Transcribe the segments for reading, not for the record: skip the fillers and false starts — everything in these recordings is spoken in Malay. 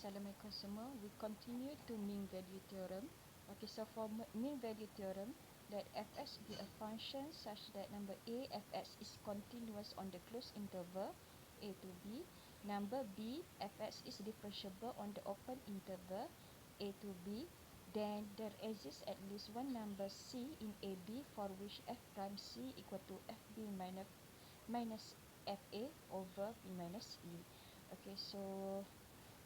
Assalamualaikum semua. We continue to mean value theorem. Okay, so for mean value theorem, let fx be a function such that number a fx is continuous on the closed interval a to b. Number b fx is differentiable on the open interval a to b. Then there exists at least one number c in AB for which f prime c equal to fb minus fa over b minus e. Okay, so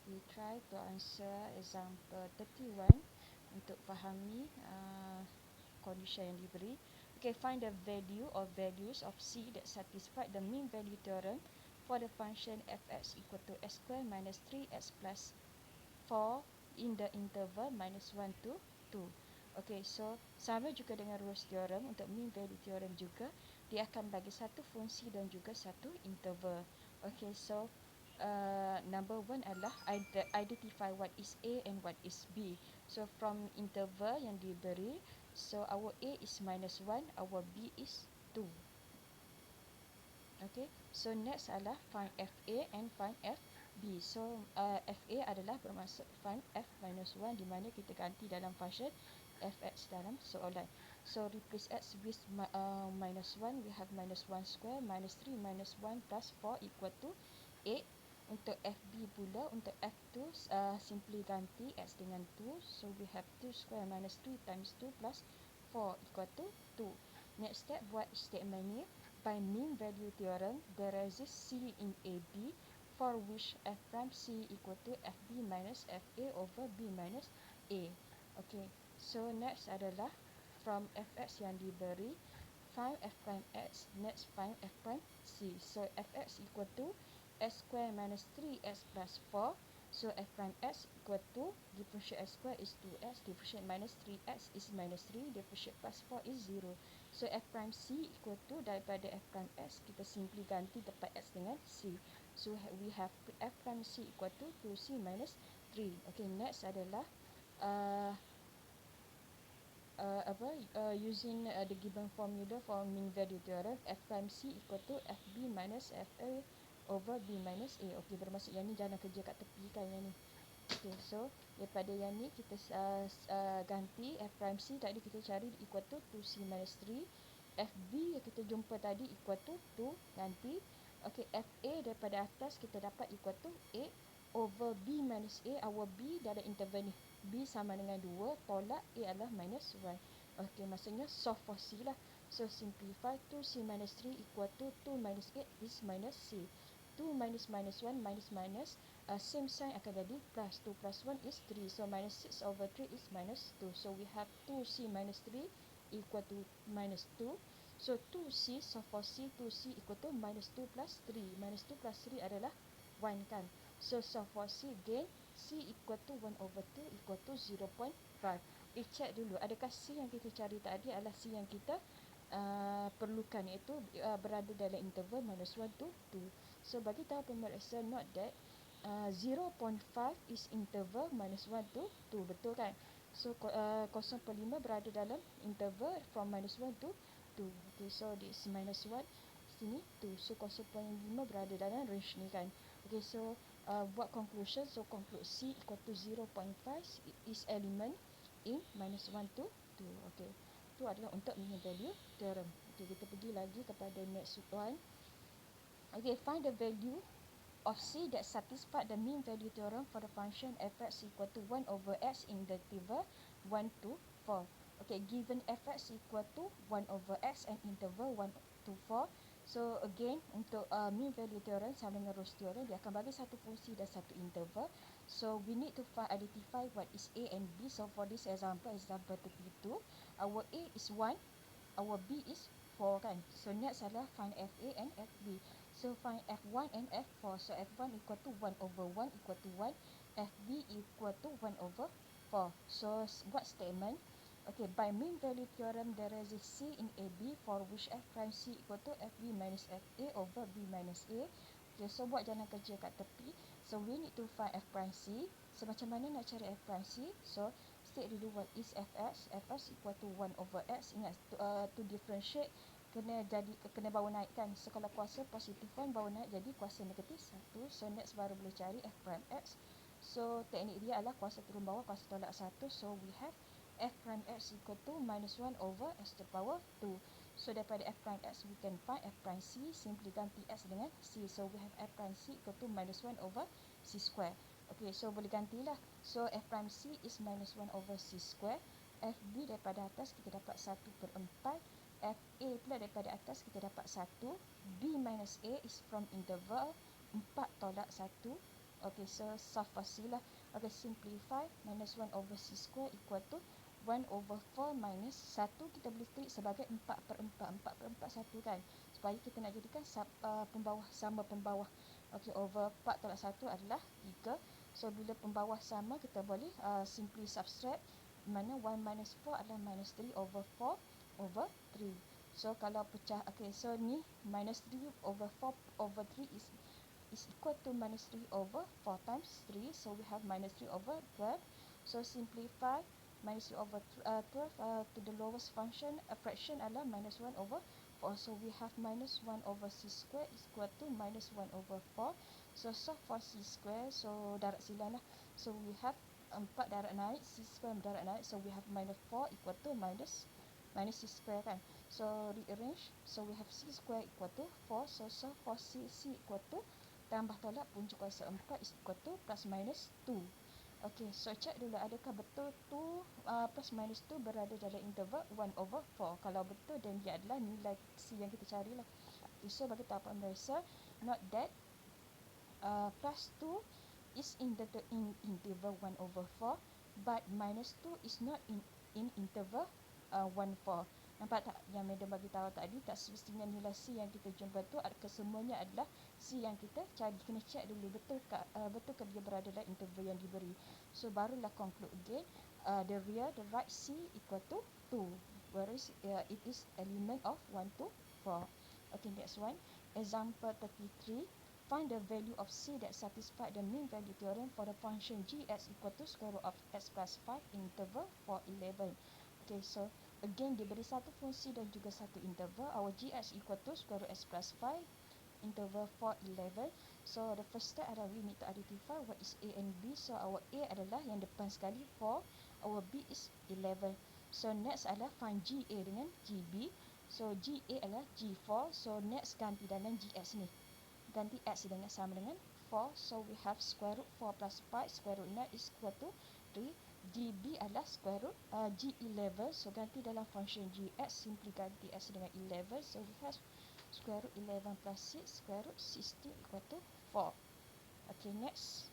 we try to answer example 31 untuk fahami condition yang diberi. Okay, find the value or values of C that satisfy the mean value theorem for the function fx equal to s square minus 3x plus 4 in the interval minus 1 to 2. Okay, so sama juga dengan Rolle's theorem, untuk mean value theorem juga, dia akan bagi satu fungsi dan juga satu interval. Okay, so number one adalah identify what is A and what is B. So from interval yang diberi, so our A is minus 1, our B is 2. Okay, so next adalah find FA and find FB. So FA adalah bermaksud find F minus 1, di mana kita ganti dalam function fx dalam soalan. So replace x with minus 1, we have minus 1 square minus 3 minus 1 plus 4 equal to 8. Untuk FB pula, untuk F2 simply ganti x dengan 2. So we have 2 square minus 3 times 2 plus 4 equal to 2. Next step, buat statement ni. By mean value theorem, there exists C in AB for which f prime C equal to FB minus FA over B minus A. Okay, so next adalah from fx yang diberi, find f prime x, next find f prime c. So fx equal to s square minus 3x plus 4. So f prime x equal to differentiate x square is 2x, differentiate minus 3x is minus 3, differentiate plus 4 is 0. So f prime c equal to, daripada f prime x, kita simply ganti tempat x dengan c. So we have f prime c equal to 2c minus 3. Okay, next adalah using the given formula for mean value theorem, f prime c equal to fb minus fa over b minus a. Okey, bermaksud yang ni jangan kerja kat tepi kan yang ni. Okey, so daripada yang ni kita ganti f prime c tadi kita cari equal to 2c minus 3. fb yang kita jumpa tadi equal to 2, ganti. Okey, fa daripada atas kita dapat equal to 8 over b minus a. Our b dalam interval ni, b sama dengan 2, tolak a adalah minus 1. Okey, maksudnya solve for c lah. So simplify, 2c minus 3 equal to 2 minus 8 is minus c. 2 minus minus 1 minus minus, same sign akan jadi plus. 2 plus 1 is 3. So minus 6 over 3 is minus 2. So we have 2c minus 3 equal to minus 2. So 2c, so for c, 2c equal to minus 2 plus 3. Minus 2 plus 3 adalah 1 kan. So for c again, c equal to 1 over 2 equal to 0.5. Check dulu, adakah c yang kita cari tadi adalah c yang kita perlukan, iaitu berada dalam interval minus 1 to 2. So bagi tahu pemeriksa, note that 0.5 is interval minus 1 to 2, betul kan? So 0.5 berada dalam interval from minus 1 to 2. Okay, so this minus 1, sini 2. So 0.5 berada dalam range ni kan. Okay, so buat conclusion. So conclude C equal to 0.5 is element in minus 1 to 2. Okay, itu adalah untuk mean value theorem. Okay, kita pergi lagi kepada next one. Okay, find the value of C that satisfy the mean value theorem for the function fx equal to 1 over x in the interval 1 to 4. Okay, given fx equal to 1 over x and interval 1 to 4. So again, untuk mean value theorem sama dengan Rolle's theorem, dia akan bagi satu fungsi dan satu interval. So we need to identify what is A and B. So for this example 32, our A is 1, our B is 4 kan. So next adalah find FA and FB. So find F1 and F4. So F1 equal to 1 over 1 equal to 1. FB equal to 1 over 4. So buat statement. Okay, by mean value theorem, there is a C in AB for which F prime C equal to FB minus FA over B minus A. Okay, so buat jalan kerja kat tepi. So we need to find F prime C. So macam mana nak cari F prime C? So state dulu what is Fx. Fx equal to 1 over x. Ingat to differentiate, kena bawa naik kan. So kalau kuasa positif 1 bawa naik jadi kuasa negatif 1. So next baru boleh cari f prime x. So teknik dia adalah kuasa turun bawah, kuasa tolak 1. So we have f prime x equal to minus 1 over s to the power 2. So daripada f prime x we can find f prime c, simply ganti x dengan c. So we have f prime c equal to minus 1 over c square. Okay, so boleh gantilah. So f prime c is minus 1 over c square. Fb daripada atas kita dapat 1/4. Fa pula daripada atas kita dapat 1. B minus a is from interval 4 tolak 1. Okay, so solve for c lah. Okay, simplify. Minus 1 over c square equal to 1 over 4 minus 1 kita boleh treat sebagai 4/4. 4/4 1 kan. Supaya kita nak jadikan pembawah sama pembawah. Okay, over 4 tolak 1 adalah 3. So bila pembawah sama kita boleh simply subtract, mana 1 minus 4 adalah minus 3 over 4 over 3. So kalau pecah, okay, so ni minus 3 over 4 over 3 is equal to minus 3 over 4 times 3. So we have minus 3 over 12. So simplify. Minus 3 over 12 to the lowest function, a fraction adalah minus 1 over 4. So we have minus 1 over c square is equal to minus 1 over 4. So solve for c square. So darat silang lah. So we have 4 darat naik, c square darat naik. So we have minus 4 equal to minus c square kan. So rearrange. So we have c square equal to 4. So solve for c equal to tambah tolak punca kuasa 4 is equal to plus minus 2. Okay, so check dulu adakah betul 2 plus minus 2 berada dalam interval 1 over 4. Kalau betul, dan dia adalah nilai c yang kita carilah. Okay, so bagi tahapan biasa, note that plus 2 is in interval 1 over 4, but minus 2 is not in interval 1, 4. Nampak tak yang madam bagi tahu tadi? Tak semestinya nilai c yang kita jumpa tu kesemuanya adalah c yang kita cari. Kena check dulu betulkah dia berada dalam interval yang diberi. So barulah conclude again. The right c equal to 2, whereas it is element of 1 to 4. Okay, next one. Example 33. Find the value of c that satisfy the mean value theorem for the function gx equal to square root of x plus 5 interval 4, 11. Okay, so again diberi satu fungsi dan juga satu interval. Our gx equal to square root x plus 5 interval 4, 11. So the first step adalah we need to identify what is a and b. So our a adalah yang depan sekali 4, our b is 11. So next adalah find ga dengan gb. So ga adalah g4. So next ganti dalam gx ni, ganti x dengan sama dengan 4. So we have square root 4 plus 5, square root 9 is equal to 3. GB adalah square root G11. So ganti dalam function gx, simply ganti x dengan 11. So we have square root 11 plus 6, square root 16 equal to 4. Okay, next.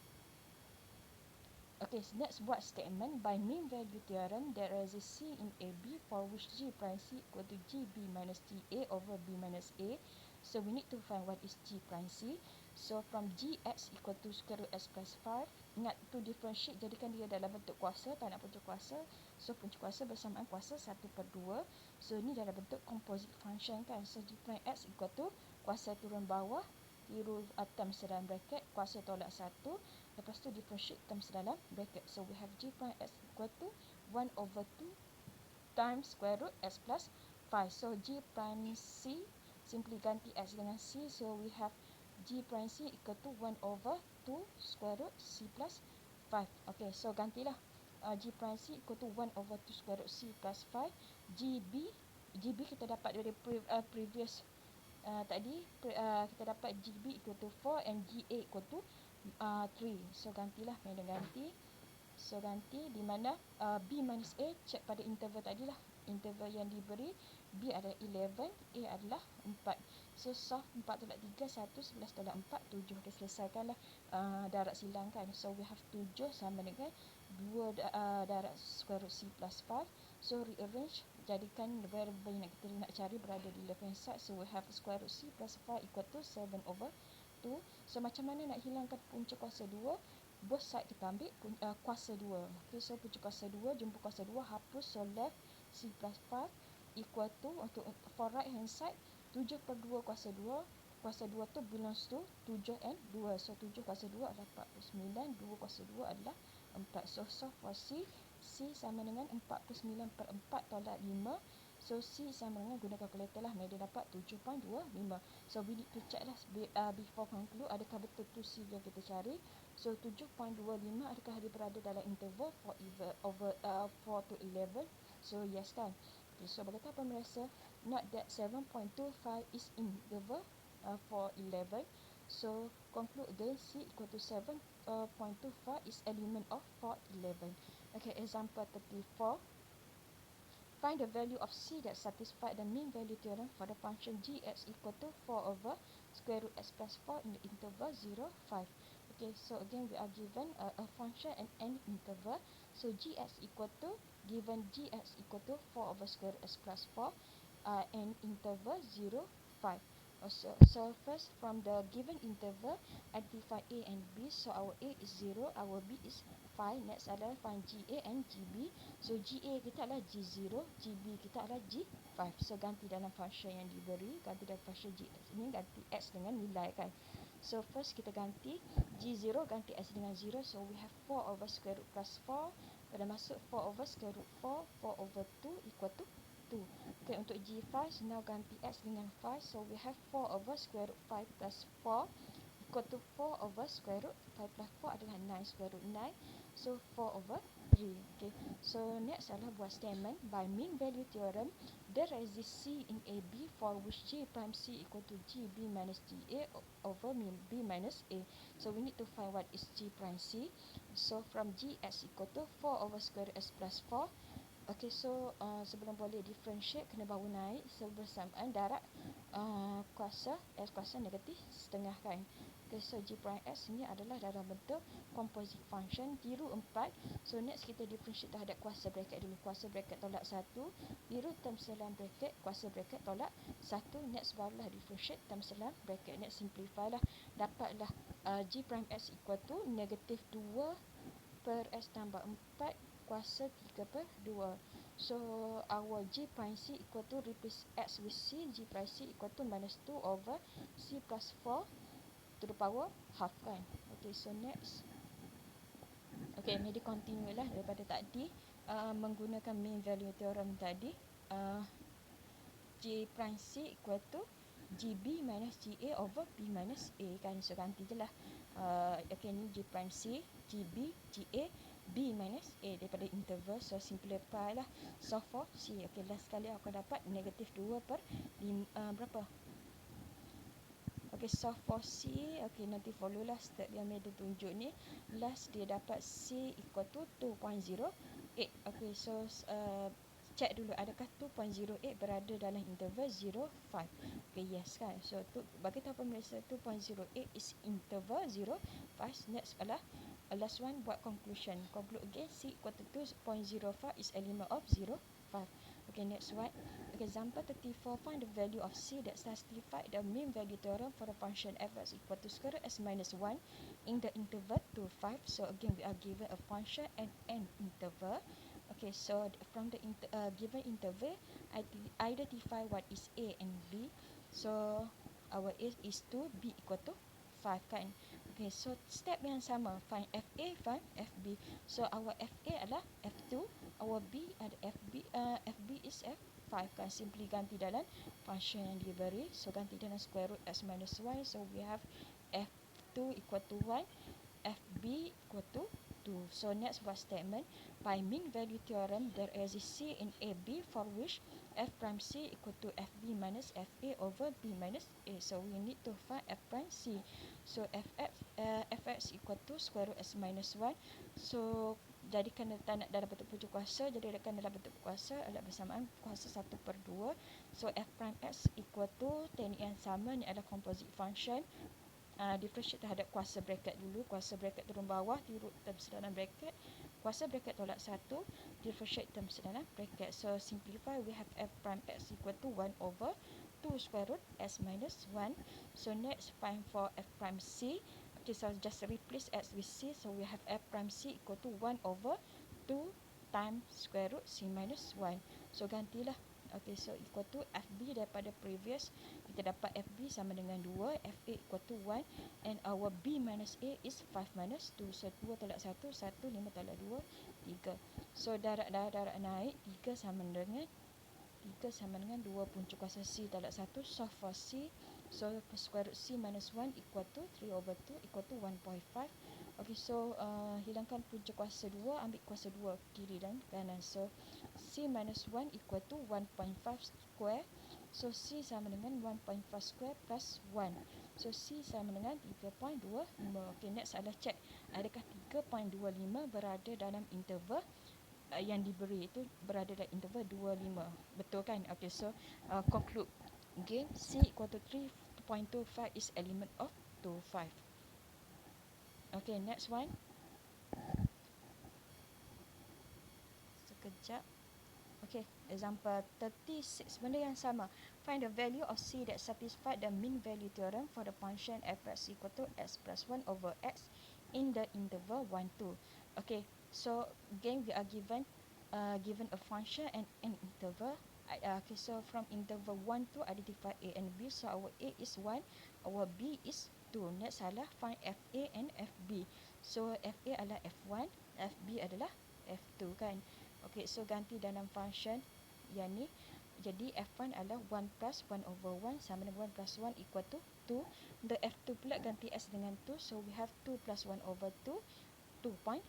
Okay, next buat statement. By mean value theorem, there is a c in AB for which g prime c equal to GB minus TA over B minus A. So we need to find what is g prime c. So from gx equal to square root x plus 5. Ingat to differentiate, jadikan dia dalam bentuk kuasa, tak nak punca kuasa. So punca kuasa bersamaan kuasa 1/2. So ni dalam bentuk composite function kan. So g prime x equal to kuasa turun bawah, tiru terms dalam bracket, kuasa tolak 1. Lepas tu differentiate terms dalam bracket. So we have g prime x equal to 1 over 2 times square root x plus 5. So g prime c, simply ganti x dengan c. So we have g prime c equal to 1 over 2 square root c plus 5. Okay, so gantilah. G prime c equal to 1 over 2 square root c plus 5. GB kita dapat dari previous tadi, kita dapat GB equal to 4 and GA equal to 3. So gantilah, main ganti. So ganti di mana B minus A, check pada interval tadi lah. Interval yang diberi, B adalah 11, A adalah 4. So solve 4 tolak 3, 1, 11 tolak 4, 7. Dah selesaikanlah darat silang kan. So we have 7 sama dengan 2 darat square root C plus 5. So rearrange, jadikan variable yang kita nak cari berada di left hand side. So we have square root C plus 5 equal to 7 over 2. So macam mana nak hilangkan punca kuasa 2? Both side kita ambil kuasa 2. Okay, so punca kuasa 2, jumpa kuasa 2, hapus. So left C plus 5 equal to, untuk for right hand side, 7/2 kuasa 2. Kuasa 2 tu belongs to 7 and 2. So 7 kuasa 2 adalah 49, 2 kuasa 2 adalah 4. So solve for C. C sama dengan 49/4 tolak 5. So C sama dengan guna kalkulator lah, dia dapat 7.25. So we need to check lah before conclude adakah betul tu C yang kita cari. So 7.25 adakah dia berada dalam interval 4 to 11. So yes kan. Okay, so bagi apa merasa not that 7.25 is in interval 4, 11. So conclude again C equal to 7.25 is element of 4, 11. Okay, example 34. Find the value of C that satisfies the mean value theorem for the function gx equal to 4 over square root x plus 4 in the interval 0, 5. Okay, so again we are given a function at any interval. So gx equal to, given gx equal to 4 over square root x plus 4 and interval 0, 5. So first from the given interval, identify A and B. So our A is 0, our B is 5. Next adalah find GA and GB. So GA kita adalah G0, GB kita adalah G5. So ganti dalam function yang diberi, ganti dalam function GX ini, ganti X dengan nilai kan. So first kita ganti G0 ganti X dengan 0. So we have 4 over square root plus 4. Pada masuk 4 over square root 4, 4 over 2 equal to 2. Okay, untuk G5, so now ganti X dengan 5. So we have 4 over square root 5 plus 4 equal to 4 over square root 5 plus 4 adalah 9 square root 9. So 4 over 3. Okay, so next adalah buat statement. By mean value theorem, there exists C in AB for which G prime C equal to GB minus GA over mean B minus A. So we need to find what is G prime C. So from GX equal to 4 over square root X plus 4. Okay, so sebelum boleh differentiate kena baru naik sebersamaan darab kuasa S kuasa negatif setengah kan. Okay, so G prime X ini adalah dalam bentuk composite function tiru 4. So next kita differentiate terhadap kuasa bracket dulu. Kuasa bracket tolak 1, tiru term dalam bracket, kuasa bracket tolak 1. Next barulah differentiate term dalam bracket. Next simplify lah. Dapatlah G prime X equal to negatif 2 per S tambah 4 kuasa 3 per 2. So our G prime C equal to replace X with C. G prime C equal to minus 2 over C plus 4 to the power half kan. Okay, so next. Okay, ini continue lah daripada tadi menggunakan mean value theorem tadi. G prime C equal to GB minus GA over B minus A kan. So ganti je lah. Okay, ni G prime C, GB, GA, B minus A daripada interval. So simplify lah. So for C, okay, last kali aku dapat negatif 2 per 5, berapa? Okay, so for C, okay, nanti follow lah step yang dia tunjuk ni. Last dia dapat C equal to 2.08. Okay, so check dulu adakah 2.08 berada dalam interval 0, 5. Okay, yes kan. So bagi tahu pemirsa 2.08 is interval 0, 5. Next adalah last one buat conclusion. Conclude again C equal to 2.05 is element of 0, 5. Okay, next one. Okay, example 34. Find the value of C that satisfies the mean value theorem for the function f(x) equal to square root s minus 1 in the interval 2, 5. So again we are given a function at an interval. Okay, so from the given interval, identify what is A and B. So our A is 2, B equal to 5 kan. Okay, so step yang sama, find FA, find FB. So our FA adalah F2, our B ada FB is F5 kan. Simply ganti dalam function yang diberi. So ganti dalam square root S minus 1. So we have F2 equal to 1, FB equal to 2. So next buat statement. By mean value theorem, there exists C in AB for which F prime C equal to FB minus FA over B minus A. So we need to find F prime C. So Fx equal to square root S minus 1. So jadikan tak nak dalam bentuk pujuk kuasa, jadikan dalam bentuk kuasa adalah bersamaan kuasa 1 per 2. So F prime X equal to teknik yang sama, ni adalah composite function. Differentiate terhadap kuasa bracket dulu. Kuasa bracket turun bawah, tiru term dalam bracket. Kuasa bracket tolak 1, differentiate term dalam bracket. So simplify, we have F prime X equal to 1 over 2 square root S minus 1. So next find for F prime C. Okay, so just replace X with C. So we have F prime C equal to 1 over 2 times square root C minus 1. So gantilah. Okay, so equal to FB daripada previous kita dapat FB sama dengan 2, FA equal to 1 and our B minus A is 5 minus 2. So 2 tolak 1, 1, 5 tolak 2, 3. So darab naik 3 sama dengan 3 sama dengan 2 punca kuasa C tolak 1. Solve for C. So square root C minus 1 equal to 3 over 2 equal to 1.5. Okay, so hilangkan punca kuasa 2, ambil kuasa 2 kiri dan kanan. So C minus 1 equal to 1.5 square. So C sama dengan 1.5 square plus 1. So C sama dengan 3.25. Okay, next adalah check adakah 3.25 berada dalam interval yang diberi itu berada dalam interval 25. Betul kan? Okay, so conclude. Again, C equal to 3.25 is element of 25. Okay, next one. Sekejap. Okay, example 36. Benda yang sama. Find the value of C that satisfy the mean value theorem for the function fx equal to x plus 1 over x in the interval 1, 2. Okay, so again we are given a function and an interval. Okay, so from interval 1 to identify A and B. So our A is 1, our B is 2. Next adalah find FA and FB. So FA adalah F1, FB adalah F2 kan. Okay, so ganti dalam function yang ni. Jadi F1 adalah 1 plus 1 over 1 sama dengan 1 plus 1 equal to 2. The F2 pula ganti S dengan 2. So we have 2 plus 1 over 2, 2.5.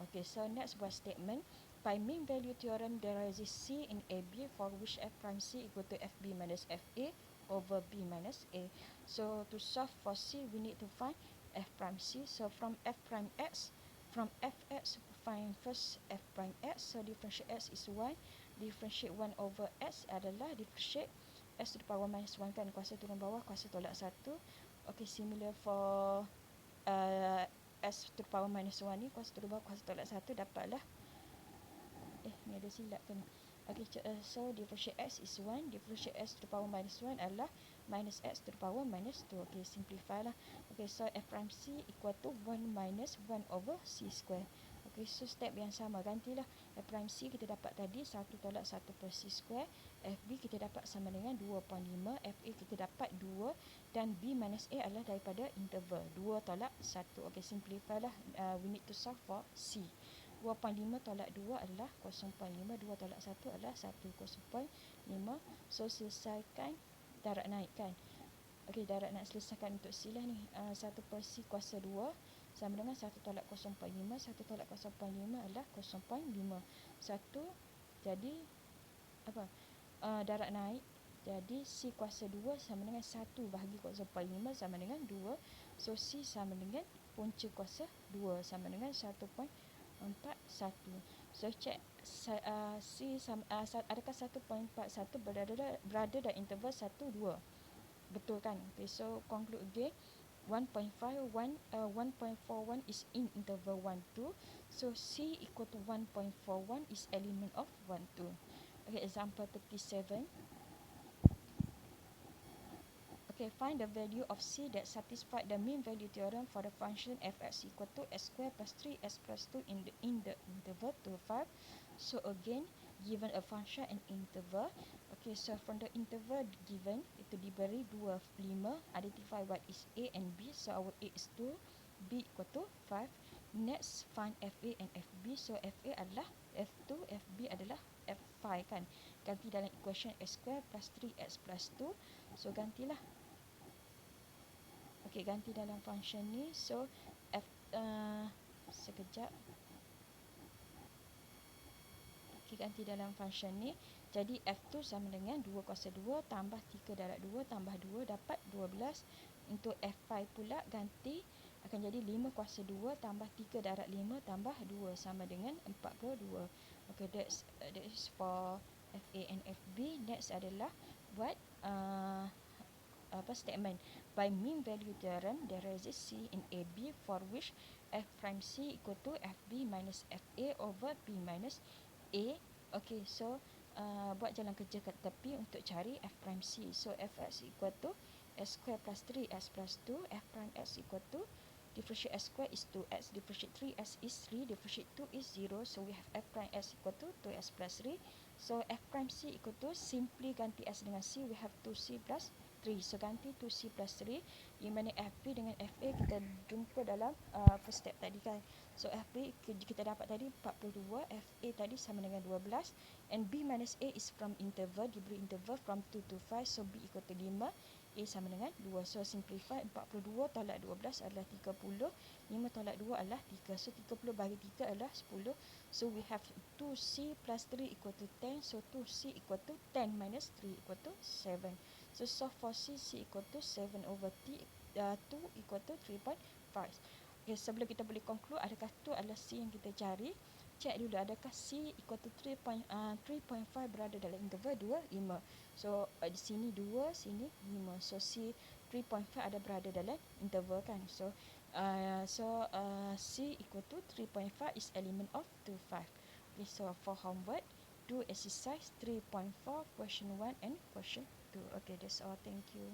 Okay, so next buat statement. By mean value theorem, there exists C in AB for which F prime C equal to FB minus FA over B minus A. So to solve for C, we need to find F prime C. So from F prime X, from Fx, find first F prime X. So differentiate X is 1. Differentiate 1 over X adalah differentiate S to the power minus 1 kan. Kuasa turun bawah, kuasa tolak 1. Okay, similar for S to the power minus 1 ni, kuasa turun bawah, kuasa tolak 1, dapatlah ni ada silap kan. Okay, so differentiate X is 1. Differentiate S to the power minus 1 adalah minus X to the power minus 2. Okay, simplify lah. Okay, so F prime C equal to 1 minus 1 over C square. Okay, so step yang sama, gantilah. F prime C kita dapat tadi 1 tolak 1 per C square. FB kita dapat sama dengan 2.5. FA kita dapat 2. Dan B minus A adalah daripada interval 2 tolak 1. Okay, simplify lah. We need to solve for C. 2.5 tolak 2 adalah 0.5. 2 tolak 1 adalah 1. 0.5. So selesaikan darat naik kan. Okey, darat naik selesaikan untuk C lah ni. 1 per C kuasa 2 sama dengan 1 tolak 0.5. 1 tolak 0.5 adalah 0.5. 1 jadi apa? Darat naik. Jadi C kuasa 2 sama dengan 1 bahagi 0.5 sama dengan 2. So C sama dengan punca kuasa 2 sama dengan 1.41. So check C sama, adakah 1.41 berada dalam interval 1, 2. Betul kan? Okay, so conclude again. 1.41 is in interval 1, 2. So C equal to 1.41 is element of 1, 2. Okay, example 37. Okay, find the value of C that satisfied the mean value theorem for the function fx equal to s square plus 3s plus 2 in the interval 2, 5. So again, given a function and interval. Okay, so from the interval given, itu diberi 2, 5. Identify what is A and B. So our A is 2, B equal to 5. Next, find FA and FB. So FA adalah F2, FB adalah F5 kan. Ganti dalam equation s square plus 3s plus 2. So gantilah. Okay, ganti dalam function ni. So sekejap. Okay, ganti dalam function ni. Jadi F2 sama dengan 2 kuasa 2 tambah 3 darab 2 tambah 2 dapat 12. Untuk F5 pula ganti akan jadi 5 kuasa 2 tambah 3 darab 5 tambah 2 sama dengan 42. Okay, that is for FA and FB. Next adalah buat statement. By mean value theorem, there exists C in AB for which F prime C equal to FB minus FA over B minus A. Okay, so buat jalan kerja kat tepi untuk cari F prime C. So Fx equal to S square plus 3S plus 2. F prime S equal to differentiate S square is 2x, differentiate 3S is 3, differentiate 2 is 0. So we have F prime S equal to 2S plus 3. So F prime C equal to, simply ganti S dengan C, we have 2C plus 3. So ganti 2C plus 3, di mana FB dengan FA kita jumpa dalam first step tadi kan. So FB kita dapat tadi 42, FA tadi sama dengan 12, and B minus A is from interval, diberi interval from 2 to 5, so B equal to 5, A sama dengan 2. So simplify, 42 tolak 12 adalah 30, 5 tolak 2 adalah 3. So 30 bagi 3 adalah 10. So we have 2C plus 3 equal to 10. So 2C equal to 10 minus 3 equal to 7. So solve for C equal to 7 over 2 equal to 3.5. Okay, sebelum kita boleh conclude adakah tu adalah C yang kita cari, check dulu adakah C equal to 3.5 berada dalam interval 2, 5. So di sini 2, sini 5. So C 3.5 ada berada dalam interval kan. So C equal to 3.5 is element of 2, 5. Okay, so for homework, do exercise 3.4 question 1 and question 2. Okay, that's all. Thank you.